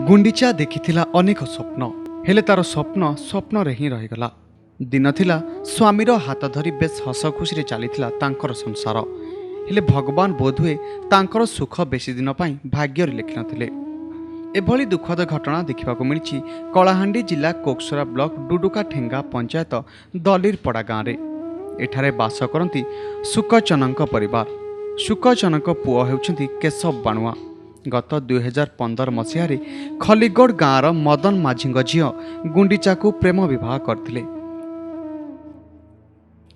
गुंडीचा देखिथिला अनेक स्वप्न हेले तार स्वप्न स्वप्न रे ही रहीगला। दिन थिला स्वामीर हाथ धरी बेस हस खुशी चलीथिला तांकर संसार। हेले भगवान बोधुए तांकर सुख बेसी दिन पाई भाग्य लिखि नथिले। एभली दुखद घटना देखा मिली कलाहांडी जिला कोकसरा ब्लॉक डुडुका ठेंगा पंचायत दलीरपड़ा गाँव में। एठारे बास करती सुकचनक परिवार। सुकचनक पुओ हेउछंती केशव बाणुआ। गत 2015 मसीह खलीगढ़ गाँवर मदन माझी झील गुंडीचा को प्रेम विवाह करथिले।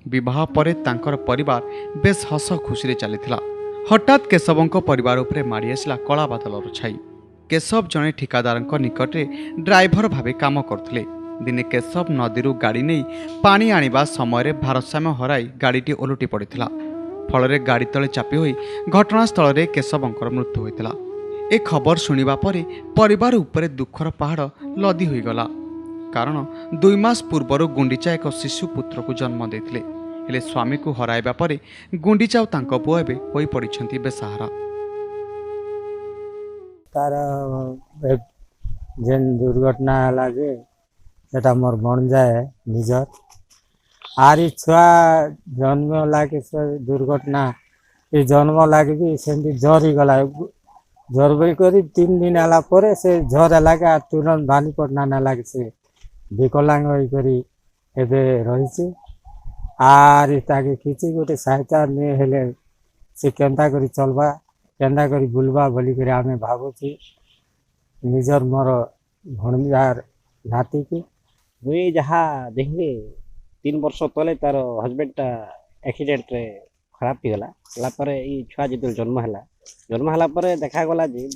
विवाह परे तांकर परिवार बेस हस खुशी चलीथिला। हठात केशवंक परिवार उपरे माड़ी आसला कला बादलर छाई। केशव जड़े ठिकादार निकटे ड्राइवर भावे काम करथिले। दिने केशव नदी गाड़ी नहीं पानी आनिबा समय भारसाम्य हराई गाड़ीटी ओलटी पड़िथिला। फल गाड़ी तले चापी होई घटनास्थल में केशवंकर मृत्यु होइतिला। ए खबर सुनिबा परे परिवार उपरे दुखर पहाड़ लदी होईगला। कारण 2 मास पूर्वर गुंडीचा एक शिशु पुत्र को जन्म देथिले। हेले स्वामी को हराइबा परे गुंडीचा तांको पुओ एबे होई पड़िछंती बेसहारा। तार जेन दुर्घटना लागे सेटा मोर बन जाए निजर आरी छुआ जन्म लागे दुर्घटना ये जन्म लागे भी सेंती जर ही गला। जर भी करी 3 दिन आला परे से जर लागे तुरंत भानी पड़ना ना लागे से विकलांग होई करी एबे रहिছে। आरी ताके किछि गोटे सहायता ने हेले से केंता करी चलबा केंदा करी बुलबा बोली करी आमे भाबुची निजर मोर भणजार नाती की मुई जहाँ देखली 3 वर्ष तले तार हजबैंड एक्सीडेंट रे खराब गला ये छुआ जो जन्म है देखा गला जे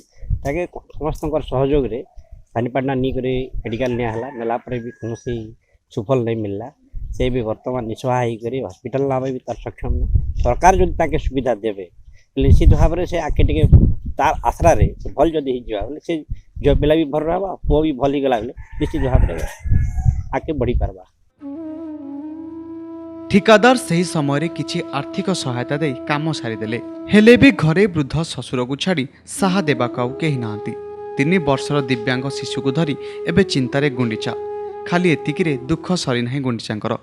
ताके समस्त सहयोग रे पानीपाटना नी करे मेडिकल नेला भी कौन सुफल नहीं मिलला। से भी वर्तमान निस्सहाय करी हॉस्पिटल लावे भी तार सक्षम नहीं। सरकार जो ताके सुविधा देवे निश्चित भाव से आके टे तार आसरा रे से भल जदि से जो पिला भी भल रहा पुओ भी भल गला निश्चित भाव आके बढ़ी पारबा। ठिकादार सही समय किछि आर्थिक सहायता दे काम सारिदेले। हेले भी घरे वृद्ध ससुर को छाड़ी साहा देबाक आउ केही नांती। 3 वर्षर दिव्यांग शिशु को धरी एबे चिंतारे गुंडीचा। खाली एतिकिरे दुख सरी नाही गुंडीचांकर।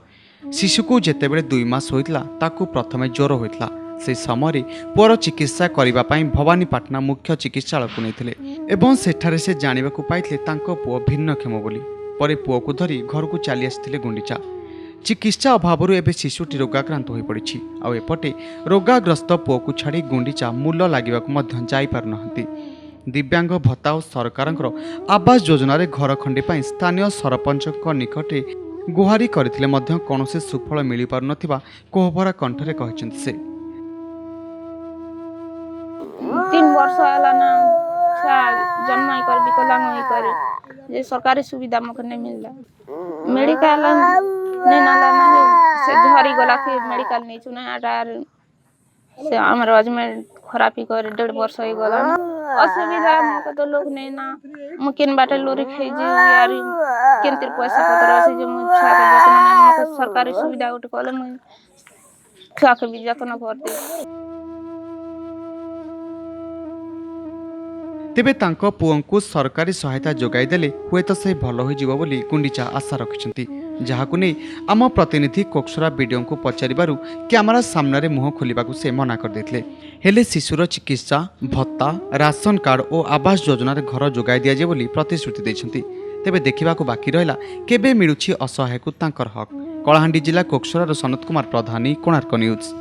शिशु को जेतेबेले 2 मास होइतला ताकू प्रथमे ज्वर होइतला। से समय पुअर चिकित्सा करिबा पई भवानीपाटना मुख्य चिकित्सालय को नैथिले एवं सेठारे से जानिबाकू पाइथिले तांको पुओ भिन्नक्षम बोली। परे पुओ को धरी घर को चली आसिथिले गुंडीचा। चिकित्सा अभाव एवं शिशुटी रोगाक्रांत हो पड़ी। आउ एपटे रोगाग्रस्त पुओ को छाड़ी गुंडीचा मूल्य लगे जापी। दिव्यांग भत्ता और सरकार आवास योजना घर खंडी स्थानीय सरपंच निकटे गुहारी करथिले मध्य कौनसी सुफल मिल पार नथिबा कोहभरा कंठरे कहचंती से। 3 वर्ष आला ना जन्म कर विकलांग होई कर जे सरकारी सुविधा मके नहीं मिलला। मेडिकल ने नाला ना से झरी गला के मेडिकल नहीं चुना आटार से हमर हजबैंड खराबी कर 1.5 वर्ष हो गला। असुविधा मके तो लोग नहीं ना मकिन बाटे लोरी खाई जे यार केनतिर पैसा पतर আছে जे मु छा के जतन नहीं मके सरकारी सुविधा उठ कले मु छा के भी जतन करते। तेबे तांको पुओंकु सरकारी सहायता जोगाई देले हुए तो से भल हो जीव बोली गुंडीचा आशा रखिछंती। जहाकु नै आम प्रतिनिधि कोकसरा वीडियो को पचारिबारु कैमरा सामने मुह खोलिबाकू से मना कर देथिले। हेले शिशुर चिकित्सा भत्ता राशन कार्ड और आवास योजना रे घर जोगाई दिया जे बोली प्रतिश्रुति दैछंती। तेबे देखिबाकू बाकी रहला केबे मिलुछि असहायकू तांकर हक। कलाहांडी जिला कोकसरा सनत कुमार प्रधानी कोणार्क न्यूज।